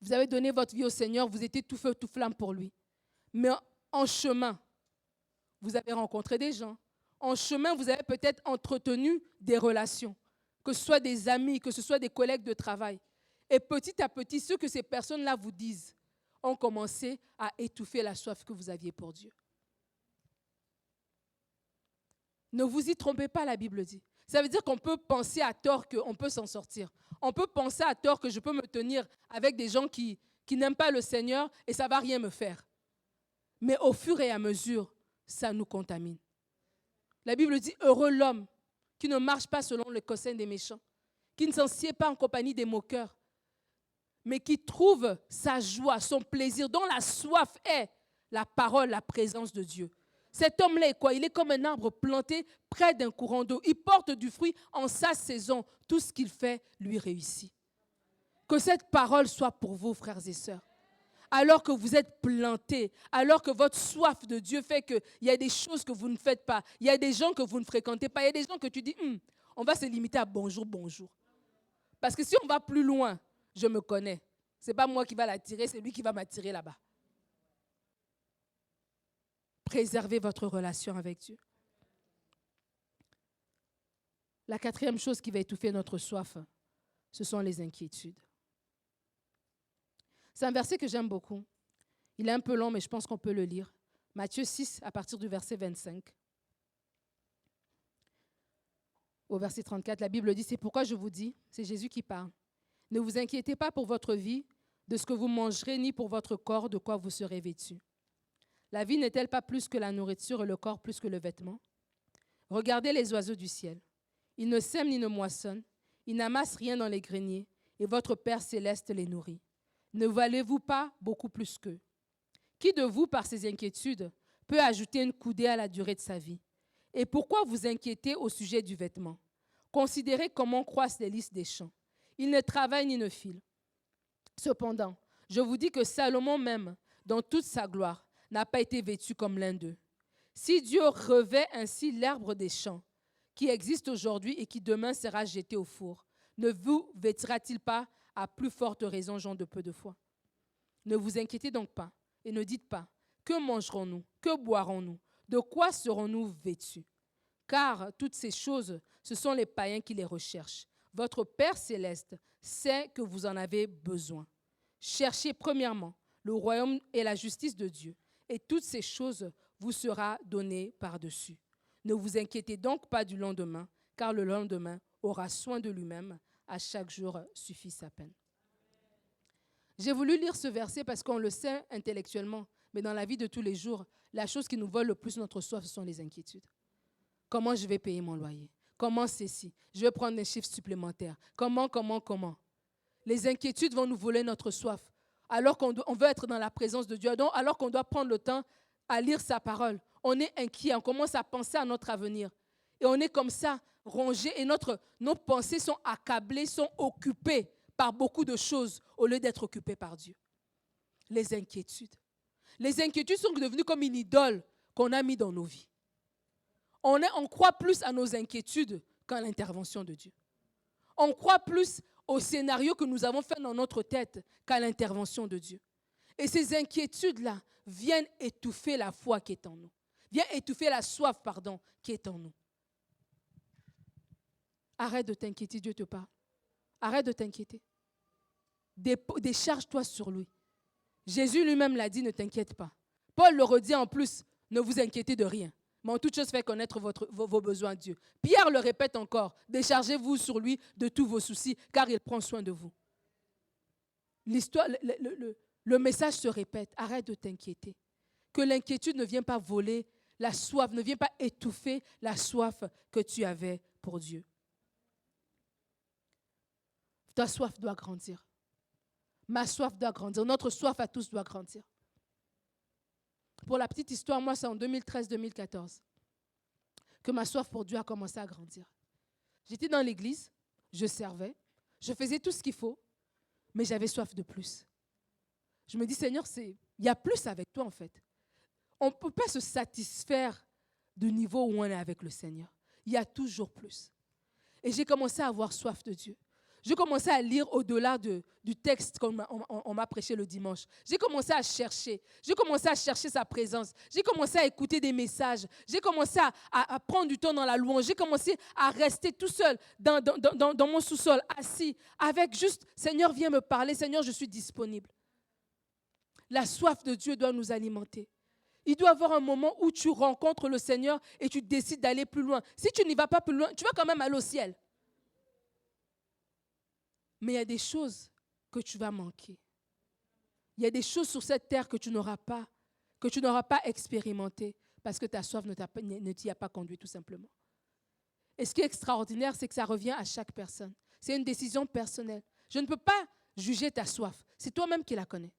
vous avez donné votre vie au Seigneur, vous étiez tout feu, tout flamme pour lui. Mais en chemin, vous avez rencontré des gens. En chemin, vous avez peut-être entretenu des relations, que ce soit des amis, que ce soit des collègues de travail. Et petit à petit, ce que ces personnes-là vous disent ont commencé à étouffer la soif que vous aviez pour Dieu. Ne vous y trompez pas, la Bible dit. Ça veut dire qu'on peut penser à tort qu'on peut s'en sortir. On peut penser à tort que je peux me tenir avec des gens qui n'aiment pas le Seigneur et ça ne va rien me faire. Mais au fur et à mesure, ça nous contamine. La Bible dit, heureux l'homme qui ne marche pas selon le conseil des méchants, qui ne s'en sied pas en compagnie des moqueurs. mais qui trouve sa joie, son plaisir, dont la soif est la parole, la présence de Dieu. Cet homme-là est quoi? Il est comme un arbre planté près d'un courant d'eau. Il porte du fruit en sa saison. Tout ce qu'il fait lui réussit. Que cette parole soit pour vous, frères et sœurs. Alors que vous êtes plantés, alors que votre soif de Dieu fait qu'il y a des choses que vous ne faites pas, il y a des gens que vous ne fréquentez pas, il y a des gens que tu dis, on va se limiter à bonjour, bonjour. Parce que si on va plus loin, je me connais. Ce n'est pas moi qui va l'attirer, c'est lui qui va m'attirer là-bas. Préservez votre relation avec Dieu. La quatrième chose qui va étouffer notre soif, ce sont les inquiétudes. C'est un verset que j'aime beaucoup. Il est un peu long, mais je pense qu'on peut le lire. Matthieu 6, à partir du verset 25. Au verset 34, la Bible dit, c'est pourquoi je vous dis, c'est Jésus qui parle, ne vous inquiétez pas pour votre vie, de ce que vous mangerez, ni pour votre corps, de quoi vous serez vêtus. La vie n'est-elle pas plus que la nourriture et le corps plus que le vêtement? Regardez les oiseaux du ciel. Ils ne sèment ni ne moissonnent, ils n'amassent rien dans les greniers, et votre Père céleste les nourrit. Ne valez-vous pas beaucoup plus qu'eux? Qui de vous, par ses inquiétudes, peut ajouter une coudée à la durée de sa vie? Et pourquoi vous inquiétez au sujet du vêtement? Considérez comment croissent les lys des champs. Ils ne travaillent ni ne filent. Cependant, je vous dis que Salomon même, dans toute sa gloire, n'a pas été vêtu comme l'un d'eux. Si Dieu revêt ainsi l'herbe des champs, qui existe aujourd'hui et qui demain sera jeté au four, ne vous vêtira-t-il pas à plus forte raison, gens de peu de foi? Ne vous inquiétez donc pas et ne dites pas, que mangerons-nous, que boirons-nous, de quoi serons-nous vêtus? Car toutes ces choses, ce sont les païens qui les recherchent. Votre Père céleste sait que vous en avez besoin. Cherchez premièrement le royaume et la justice de Dieu, et toutes ces choses vous seront données par-dessus. Ne vous inquiétez donc pas du lendemain, car le lendemain aura soin de lui-même. À chaque jour suffit sa peine. J'ai voulu lire ce verset parce qu'on le sait intellectuellement, mais dans la vie de tous les jours, la chose qui nous vole le plus notre soif, ce sont les inquiétudes. Comment je vais payer mon loyer? Comment ceci? Je vais prendre des chiffres supplémentaires. Comment? Les inquiétudes vont nous voler notre soif. Alors qu'on veut être dans la présence de Dieu, alors qu'on doit prendre le temps à lire sa parole. On est inquiet, on commence à penser à notre avenir. Et on est comme ça, rongé, et nos pensées sont accablées, sont occupées par beaucoup de choses au lieu d'être occupées par Dieu. Les inquiétudes. Les inquiétudes sont devenues comme une idole qu'on a mis dans nos vies. On croit plus à nos inquiétudes qu'à l'intervention de Dieu. On croit plus au scénario que nous avons fait dans notre tête qu'à l'intervention de Dieu. Et ces inquiétudes-là viennent étouffer la foi qui est en nous. Viennent étouffer la soif, qui est en nous. Arrête de t'inquiéter, Dieu te parle. Arrête de t'inquiéter. Décharge-toi sur lui. Jésus lui-même l'a dit, ne t'inquiète pas. Paul le redit en plus, ne vous inquiétez de rien. Mais en toute chose, faites connaître vos besoins à Dieu. Pierre le répète encore, déchargez-vous sur lui de tous vos soucis, car il prend soin de vous. Le message se répète, arrête de t'inquiéter. Que l'inquiétude ne vienne pas voler la soif, ne vienne pas étouffer la soif que tu avais pour Dieu. Ta soif doit grandir. Ma soif doit grandir. Notre soif à tous doit grandir. Pour la petite histoire, moi, c'est en 2013-2014 que ma soif pour Dieu a commencé à grandir. J'étais dans l'église, je servais, je faisais tout ce qu'il faut, mais j'avais soif de plus. Je me dis, Seigneur, il y a plus avec toi en fait. On ne peut pas se satisfaire du niveau où on est avec le Seigneur. Il y a toujours plus. Et j'ai commencé à avoir soif de Dieu. J'ai commencé à lire au-delà du texte qu'on m'a prêché le dimanche. J'ai commencé à chercher. J'ai commencé à chercher sa présence. J'ai commencé à écouter des messages. J'ai commencé à prendre du temps dans la louange. J'ai commencé à rester tout seul dans mon sous-sol, assis, avec juste, Seigneur, viens me parler. Seigneur, je suis disponible. La soif de Dieu doit nous alimenter. Il doit y avoir un moment où tu rencontres le Seigneur et tu décides d'aller plus loin. Si tu n'y vas pas plus loin, tu vas quand même aller au ciel. Mais il y a des choses que tu vas manquer. Il y a des choses sur cette terre que tu n'auras pas expérimentées parce que ta soif ne t'y a pas conduit tout simplement. Et ce qui est extraordinaire, c'est que ça revient à chaque personne. C'est une décision personnelle. Je ne peux pas juger ta soif. C'est toi-même qui la connais.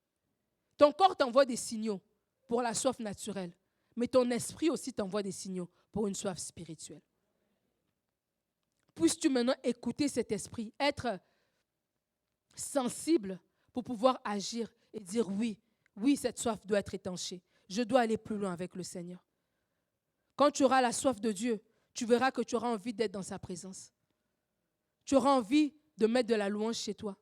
Ton corps t'envoie des signaux pour la soif naturelle, mais ton esprit aussi t'envoie des signaux pour une soif spirituelle. Puisses-tu maintenant écouter cet esprit, être sensible pour pouvoir agir et dire oui, oui, cette soif doit être étanchée. Je dois aller plus loin avec le Seigneur. Quand tu auras la soif de Dieu, tu verras que tu auras envie d'être dans sa présence. Tu auras envie de mettre de la louange chez toi,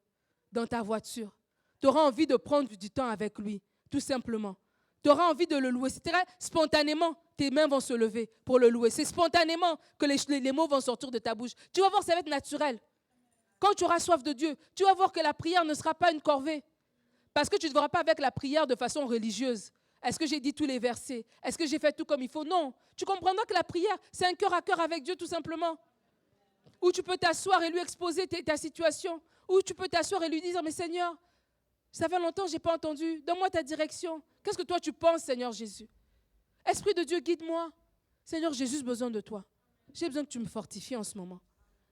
dans ta voiture. Tu auras envie de prendre du temps avec lui, tout simplement. Tu auras envie de le louer. C'est très spontanément, tes mains vont se lever pour le louer. C'est spontanément que les mots vont sortir de ta bouche. Tu vas voir, ça va être naturel. Quand tu auras soif de Dieu, tu vas voir que la prière ne sera pas une corvée. Parce que tu ne verras pas avec la prière de façon religieuse. Est-ce que j'ai dit tous les versets? Est-ce que j'ai fait tout comme il faut? Non. Tu comprendras que la prière, c'est un cœur à cœur avec Dieu, tout simplement. Où tu peux t'asseoir et lui exposer ta situation. Où tu peux t'asseoir et lui dire, mais Seigneur, ça fait longtemps que je n'ai pas entendu. Donne-moi ta direction. Qu'est-ce que toi tu penses, Seigneur Jésus? Esprit de Dieu, guide-moi. Seigneur Jésus, j'ai besoin de toi. J'ai besoin que tu me fortifies en ce moment.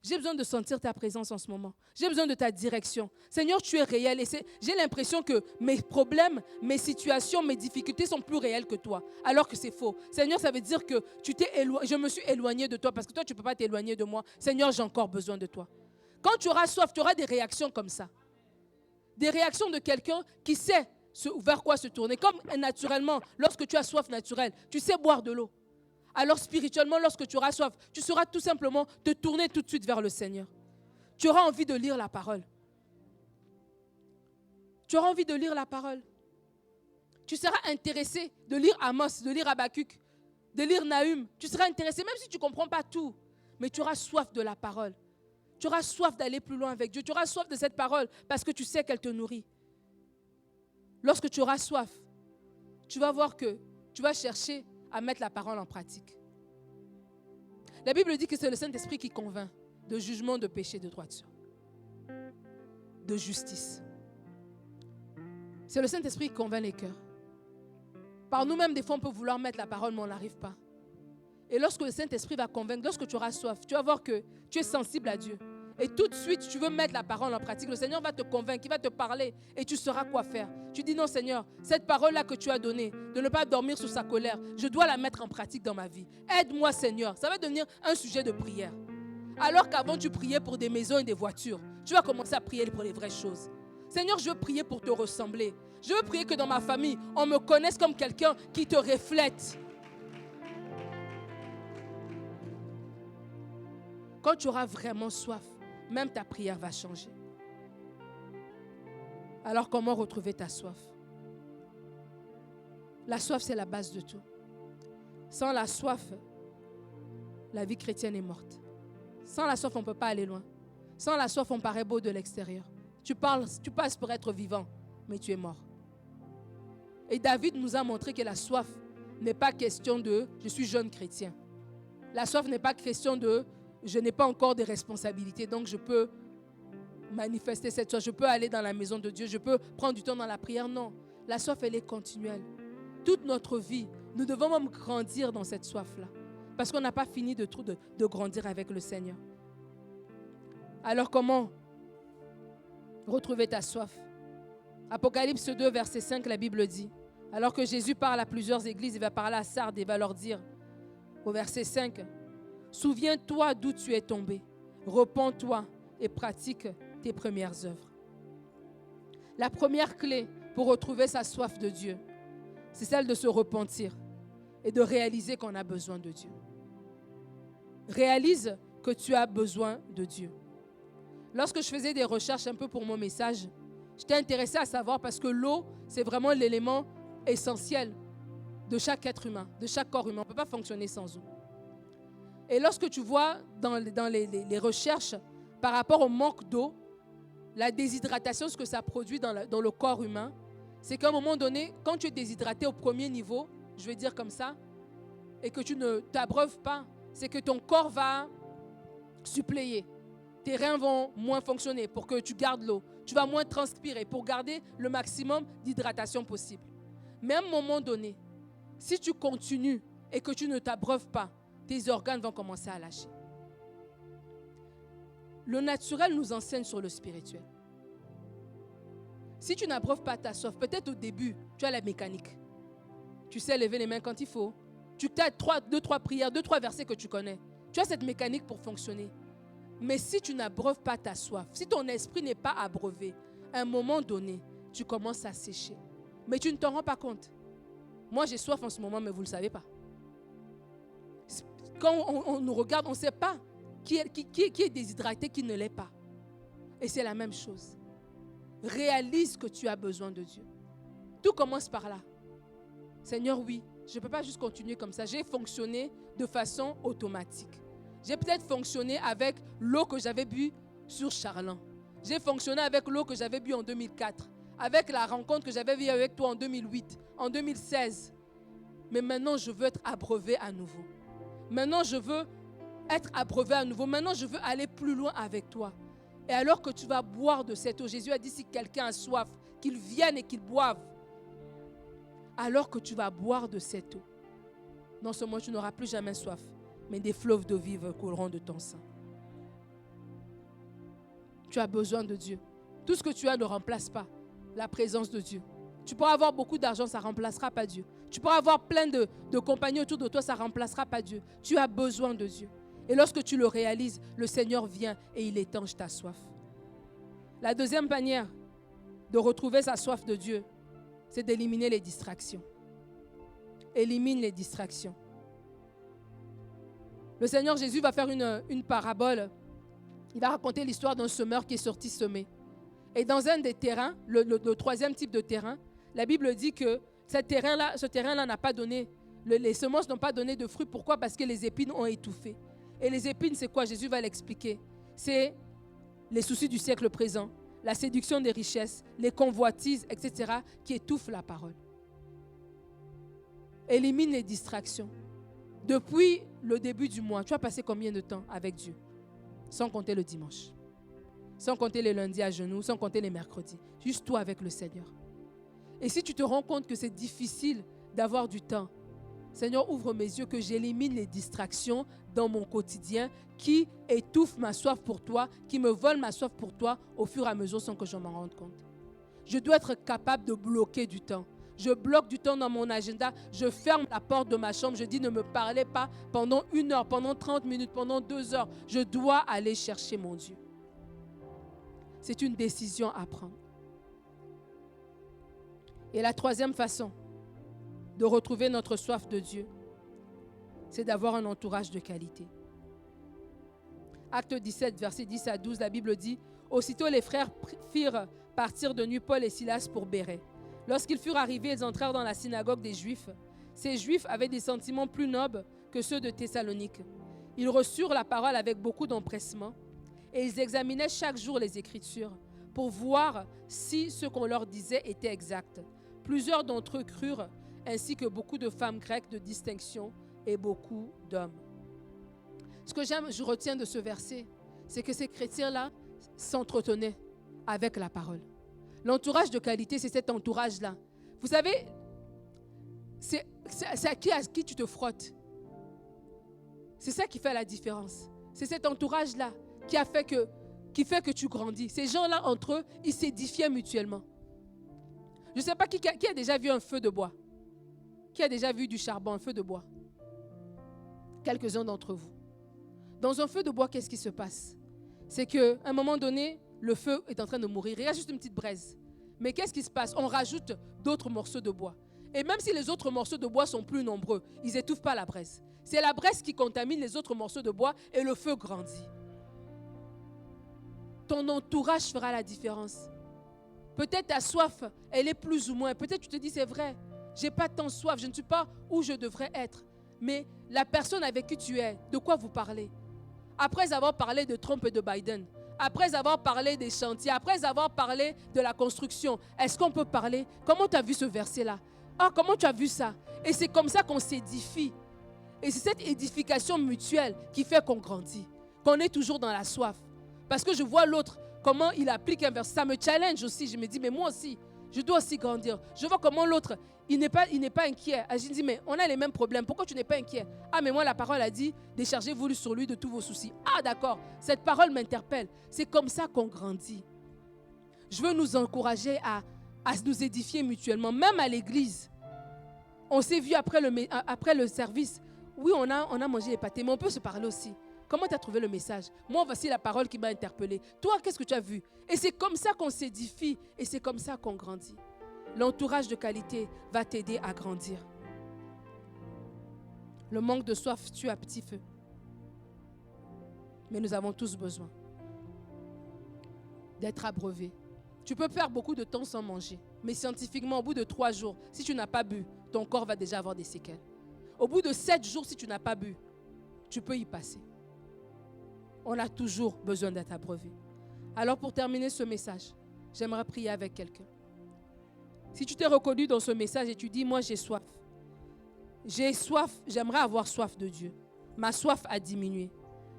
J'ai besoin de sentir ta présence en ce moment. J'ai besoin de ta direction. Seigneur, tu es réel. Et j'ai l'impression que mes problèmes, mes situations, mes difficultés sont plus réelles que toi. Alors que c'est faux. Seigneur, ça veut dire que je me suis éloigné de toi parce que toi, tu ne peux pas t'éloigner de moi. Seigneur, j'ai encore besoin de toi. Quand tu auras soif, tu auras des réactions comme ça. Des réactions de quelqu'un qui sait vers quoi se tourner. Comme naturellement, lorsque tu as soif naturelle, tu sais boire de l'eau. Alors spirituellement, lorsque tu auras soif, tu sauras tout simplement te tourner tout de suite vers le Seigneur. Tu auras envie de lire la parole. Tu auras envie de lire la parole. Tu seras intéressé de lire Amos, de lire Habakkuk, de lire Nahum. Tu seras intéressé, même si tu ne comprends pas tout. Mais tu auras soif de la parole. Tu auras soif d'aller plus loin avec Dieu. Tu auras soif de cette parole parce que tu sais qu'elle te nourrit. Lorsque tu auras soif, tu vas voir que tu vas chercher à mettre la parole en pratique. La Bible dit que c'est le Saint-Esprit qui convainc de jugement, de péché, de droiture, de justice. C'est le Saint-Esprit qui convainc les cœurs. Par nous-mêmes, des fois, on peut vouloir mettre la parole, mais on n'arrive pas. Et lorsque le Saint-Esprit va convaincre, lorsque tu auras soif, tu vas voir que tu es sensible à Dieu. Et tout de suite, tu veux mettre la parole en pratique. Le Seigneur va te convaincre, il va te parler et tu sauras quoi faire. Tu dis non Seigneur, cette parole-là que tu as donnée, de ne pas dormir sous sa colère, je dois la mettre en pratique dans ma vie. Aide-moi Seigneur. Ça va devenir un sujet de prière. Alors qu'avant tu priais pour des maisons et des voitures, tu vas commencer à prier pour les vraies choses. Seigneur, je veux prier pour te ressembler. Je veux prier que dans ma famille, on me connaisse comme quelqu'un qui te reflète. Quand tu auras vraiment soif, même ta prière va changer. Alors comment retrouver ta soif? La soif, c'est la base de tout. Sans la soif, la vie chrétienne est morte. Sans la soif, on ne peut pas aller loin. Sans la soif, on paraît beau de l'extérieur. Tu passes pour être vivant, mais tu es mort. Et David nous a montré que la soif n'est pas question de « je suis jeune chrétien ». La soif n'est pas question de je n'ai pas encore de responsabilités, donc je peux manifester cette soif, je peux aller dans la maison de Dieu, je peux prendre du temps dans la prière. Non, la soif, elle est continuelle. Toute notre vie, nous devons même grandir dans cette soif-là, parce qu'on n'a pas fini de grandir avec le Seigneur. Alors comment retrouver ta soif? Apocalypse 2, verset 5, la Bible dit, alors que Jésus parle à plusieurs églises, il va parler à Sardes et il va leur dire, au verset 5, souviens-toi d'où tu es tombé. Repens-toi et pratique tes premières œuvres. La première clé pour retrouver sa soif de Dieu, c'est celle de se repentir et de réaliser qu'on a besoin de Dieu. Réalise que tu as besoin de Dieu. Lorsque je faisais des recherches un peu pour mon message, j'étais intéressée à savoir parce que l'eau, c'est vraiment l'élément essentiel de chaque être humain, de chaque corps humain. On ne peut pas fonctionner sans eau. Et lorsque tu vois dans les recherches par rapport au manque d'eau, la déshydratation, ce que ça produit dans le corps humain, c'est qu'à un moment donné, quand tu es déshydraté au premier niveau, je vais dire comme ça, et que tu ne t'abreuves pas, c'est que ton corps va suppléer. Tes reins vont moins fonctionner pour que tu gardes l'eau. Tu vas moins transpirer pour garder le maximum d'hydratation possible. Mais à un moment donné, si tu continues et que tu ne t'abreuves pas, tes organes vont commencer à lâcher. Le naturel nous enseigne sur le spirituel. Si tu n'abreuves pas ta soif, peut-être au début, tu as la mécanique. Tu sais lever les mains quand il faut. Tu as 2-3 prières, 2-3 versets que tu connais. Tu as cette mécanique pour fonctionner. Mais si tu n'abreuves pas ta soif, si ton esprit n'est pas abreuvé, à un moment donné, tu commences à sécher. Mais tu ne t'en rends pas compte. Moi, j'ai soif en ce moment, mais vous ne le savez pas. Quand on nous regarde, on ne sait pas qui est déshydraté, qui ne l'est pas. Et c'est la même chose. Réalise que tu as besoin de Dieu. Tout commence par là. Seigneur, oui, je ne peux pas juste continuer comme ça. J'ai fonctionné de façon automatique. J'ai peut-être fonctionné avec l'eau que j'avais bu sur Charlan. J'ai fonctionné avec l'eau que j'avais bu en 2004. Avec la rencontre que j'avais vue avec toi en 2008, en 2016. Mais maintenant, je veux être abreuvé à nouveau. Maintenant, je veux être abreuvé à nouveau. Maintenant, je veux aller plus loin avec toi. Et alors que tu vas boire de cette eau, Jésus a dit, si quelqu'un a soif, qu'il vienne et qu'il boive. Alors que tu vas boire de cette eau, non seulement tu n'auras plus jamais soif, mais des fleuves d'eau vive couleront de ton sein. Tu as besoin de Dieu. Tout ce que tu as ne remplace pas la présence de Dieu. Tu pourras avoir beaucoup d'argent, ça ne remplacera pas Dieu. Tu pourras avoir plein de compagnies autour de toi, ça ne remplacera pas Dieu. Tu as besoin de Dieu. Et lorsque tu le réalises, le Seigneur vient et il étanche ta soif. La deuxième manière de retrouver sa soif de Dieu, c'est d'éliminer les distractions. Élimine les distractions. Le Seigneur Jésus va faire une parabole. Il va raconter l'histoire d'un semeur qui est sorti semer. Et dans un des terrains, le troisième type de terrain, la Bible dit que ce terrain-là n'a pas donné, les semences n'ont pas donné de fruits. Pourquoi? Parce que les épines ont étouffé. Et les épines, c'est quoi? Jésus va l'expliquer. C'est les soucis du siècle présent, la séduction des richesses, les convoitises, etc., qui étouffent la parole. Élimine les distractions. Depuis le début du mois, tu as passé combien de temps avec Dieu? Sans compter le dimanche. Sans compter les lundis à genoux, sans compter les mercredis. Juste toi avec le Seigneur. Et si tu te rends compte que c'est difficile d'avoir du temps, Seigneur, ouvre mes yeux, que j'élimine les distractions dans mon quotidien qui étouffent ma soif pour toi, qui me volent ma soif pour toi au fur et à mesure sans que je m'en rende compte. Je dois être capable de bloquer du temps. Je bloque du temps dans mon agenda. Je ferme la porte de ma chambre. Je dis, ne me parlez pas pendant 1 heure, pendant 30 minutes, pendant 2 heures. Je dois aller chercher mon Dieu. C'est une décision à prendre. Et la troisième façon de retrouver notre soif de Dieu, c'est d'avoir un entourage de qualité. Acte 17, versets 10 à 12, la Bible dit, « Aussitôt les frères firent partir de nuit Paul et Silas pour Bérée. Lorsqu'ils furent arrivés, ils entrèrent dans la synagogue des Juifs. Ces Juifs avaient des sentiments plus nobles que ceux de Thessalonique. Ils reçurent la parole avec beaucoup d'empressement et ils examinaient chaque jour les Écritures pour voir si ce qu'on leur disait était exact. Plusieurs d'entre eux crurent, ainsi que beaucoup de femmes grecques de distinction et beaucoup d'hommes. » Ce que je retiens de ce verset, c'est que ces chrétiens-là s'entretenaient avec la parole. L'entourage de qualité, c'est cet entourage-là. Vous savez, c'est à qui tu te frottes. C'est ça qui fait la différence. C'est cet entourage-là qui fait que tu grandis. Ces gens-là, entre eux, ils s'édifiaient mutuellement. Je ne sais pas qui a déjà vu un feu de bois. Qui a déjà vu du charbon, un feu de bois? Quelques-uns d'entre vous. Dans un feu de bois, qu'est-ce qui se passe? C'est qu'à un moment donné, le feu est en train de mourir. Il y a juste une petite braise. Mais qu'est-ce qui se passe? On rajoute d'autres morceaux de bois. Et même si les autres morceaux de bois sont plus nombreux, ils n'étouffent pas la braise. C'est la braise qui contamine les autres morceaux de bois et le feu grandit. Ton entourage fera la différence. Peut-être ta soif, elle est plus ou moins. Peut-être tu te dis, c'est vrai, je n'ai pas tant soif, je ne suis pas où je devrais être. Mais la personne avec qui tu es, de quoi vous parlez? Après avoir parlé de Trump et de Biden, après avoir parlé des chantiers, après avoir parlé de la construction, est-ce qu'on peut parler? Comment tu as vu ce verset-là? Ah, comment tu as vu ça? Et c'est comme ça qu'on s'édifie. Et c'est cette édification mutuelle qui fait qu'on grandit, qu'on est toujours dans la soif. Parce que je vois l'autre, comment il applique un verset. Ça me challenge aussi. Je me dis, mais moi aussi, je dois aussi grandir. Je vois comment l'autre, il n'est pas inquiet. Je me dis, mais on a les mêmes problèmes. Pourquoi tu n'es pas inquiet? Ah, mais moi, la parole a dit, déchargez-vous sur lui de tous vos soucis. Ah, d'accord. Cette parole m'interpelle. C'est comme ça qu'on grandit. Je veux nous encourager à nous édifier mutuellement, même à l'église. On s'est vu après le service. Oui, on a mangé les pâtés, mais on peut se parler aussi. Comment tu as trouvé le message? Moi, voici la parole qui m'a interpellée. Toi, qu'est-ce que tu as vu? Et c'est comme ça qu'on s'édifie et c'est comme ça qu'on grandit. L'entourage de qualité va t'aider à grandir. Le manque de soif tue à petit feu. Mais nous avons tous besoin d'être abreuvés. Tu peux faire beaucoup de temps sans manger, mais scientifiquement, au bout de 3 jours, si tu n'as pas bu, ton corps va déjà avoir des séquelles. Au bout de 7 jours, si tu n'as pas bu, tu peux y passer. On a toujours besoin d'être abreuvé. Alors pour terminer ce message, j'aimerais prier avec quelqu'un. Si tu t'es reconnu dans ce message et tu dis, moi j'ai soif, j'aimerais avoir soif de Dieu. Ma soif a diminué.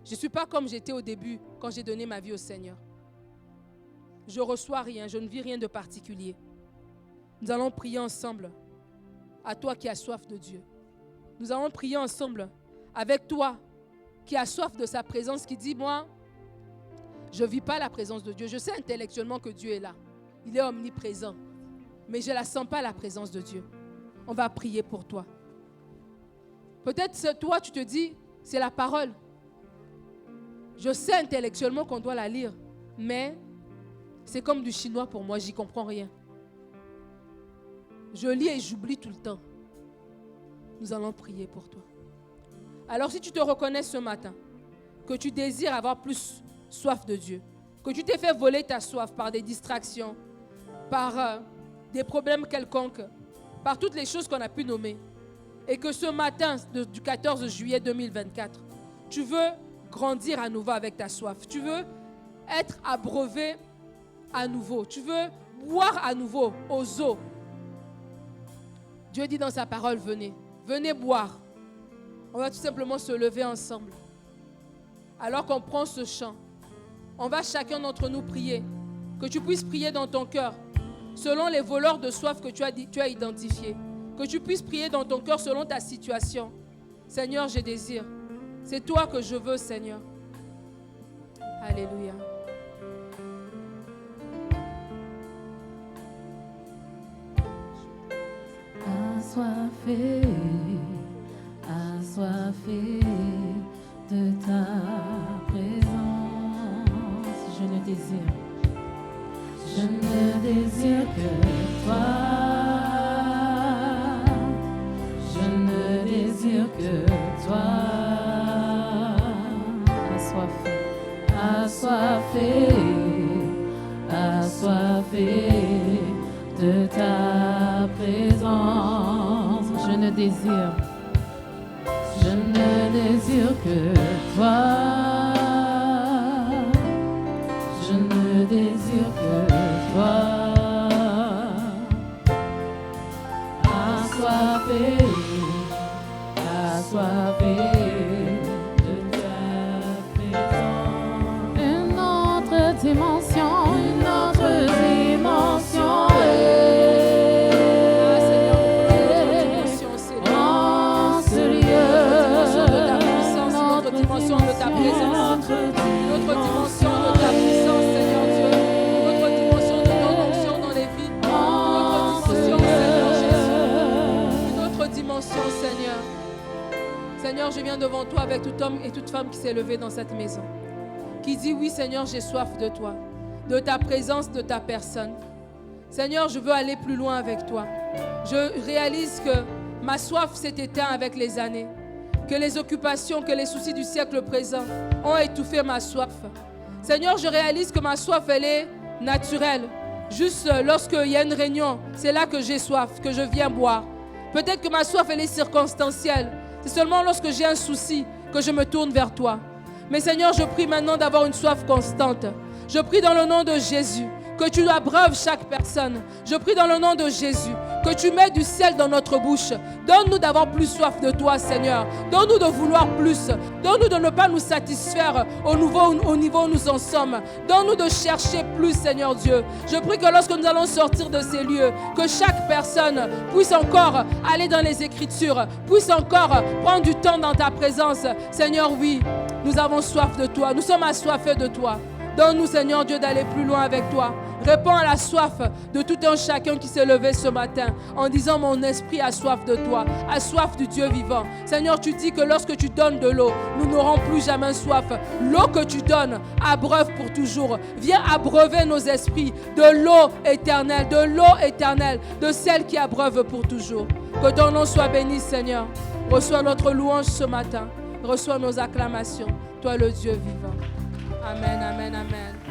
Je ne suis pas comme j'étais au début quand j'ai donné ma vie au Seigneur. Je ne reçois rien, je ne vis rien de particulier. Nous allons prier ensemble à toi qui as soif de Dieu. Nous allons prier ensemble avec toi qui as soif de sa présence, qui dit, moi, je ne vis pas la présence de Dieu. Je sais intellectuellement que Dieu est là. Il est omniprésent. Mais je ne la sens pas, la présence de Dieu. On va prier pour toi. Peut-être toi, tu te dis, c'est la parole. Je sais intellectuellement qu'on doit la lire, mais c'est comme du chinois pour moi, j'y comprends rien. Je lis et j'oublie tout le temps. Nous allons prier pour toi. Alors si tu te reconnais ce matin, que tu désires avoir plus soif de Dieu, que tu t'es fait voler ta soif par des distractions, par des problèmes quelconques, par toutes les choses qu'on a pu nommer, et que ce matin du 14 juillet 2024, tu veux grandir à nouveau avec ta soif, tu veux être abreuvé à nouveau, tu veux boire à nouveau aux eaux. Dieu dit dans sa parole, venez, venez boire. On va tout simplement se lever ensemble. Alors qu'on prend ce chant, on va chacun d'entre nous prier. Que tu puisses prier dans ton cœur, selon les voleurs de soif que tu as identifiés. Que tu puisses prier dans ton cœur selon ta situation. Seigneur, je désire. C'est toi que je veux, Seigneur. Alléluia. Assoiffé, assoiffé de ta présence, je ne désire que toi, je ne désire que toi, assoiffé, assoiffé de ta présence, je ne désire que toi, je ne désire que toi, assoiffé, assoiffé de ta présence, une autre dimension, de ta présence, notre dimension de ta puissance, Seigneur Dieu, notre dimension de ton onction dans les vies, notre dimension, Seigneur Jésus, une autre dimension, Seigneur. Seigneur, je viens devant toi avec tout homme et toute femme qui s'est levé dans cette maison, qui dit oui, Seigneur, j'ai soif de toi, de ta présence, de ta personne. Seigneur, je veux aller plus loin avec toi. Je réalise que ma soif s'est éteinte avec les années, que les occupations, que les soucis du siècle présent ont étouffé ma soif. Seigneur, je réalise que ma soif, elle est naturelle. Juste lorsqu'il y a une réunion, c'est là que j'ai soif, que je viens boire. Peut-être que ma soif, elle est circonstancielle. C'est seulement lorsque j'ai un souci que je me tourne vers toi. Mais Seigneur, je prie maintenant d'avoir une soif constante. Je prie dans le nom de Jésus que tu abreuves chaque personne. Je prie dans le nom de Jésus que tu mets du sel dans notre bouche. Donne-nous d'avoir plus soif de toi, Seigneur. Donne-nous de vouloir plus. Donne-nous de ne pas nous satisfaire au niveau où nous en sommes. Donne-nous de chercher plus, Seigneur Dieu. Je prie que lorsque nous allons sortir de ces lieux, que chaque personne puisse encore aller dans les Écritures, puisse encore prendre du temps dans ta présence. Seigneur, oui, nous avons soif de toi. Nous sommes assoiffés de toi. Donne-nous, Seigneur Dieu, d'aller plus loin avec toi. Réponds à la soif de tout un chacun qui s'est levé ce matin en disant mon esprit a soif de toi, a soif du Dieu vivant. Seigneur, tu dis que lorsque tu donnes de l'eau, nous n'aurons plus jamais soif. L'eau que tu donnes abreuve pour toujours. Viens abreuver nos esprits de l'eau éternelle, de celle qui abreuve pour toujours. Que ton nom soit béni, Seigneur. Reçois notre louange ce matin. Reçois nos acclamations. Toi le Dieu vivant. Amen, amen, amen.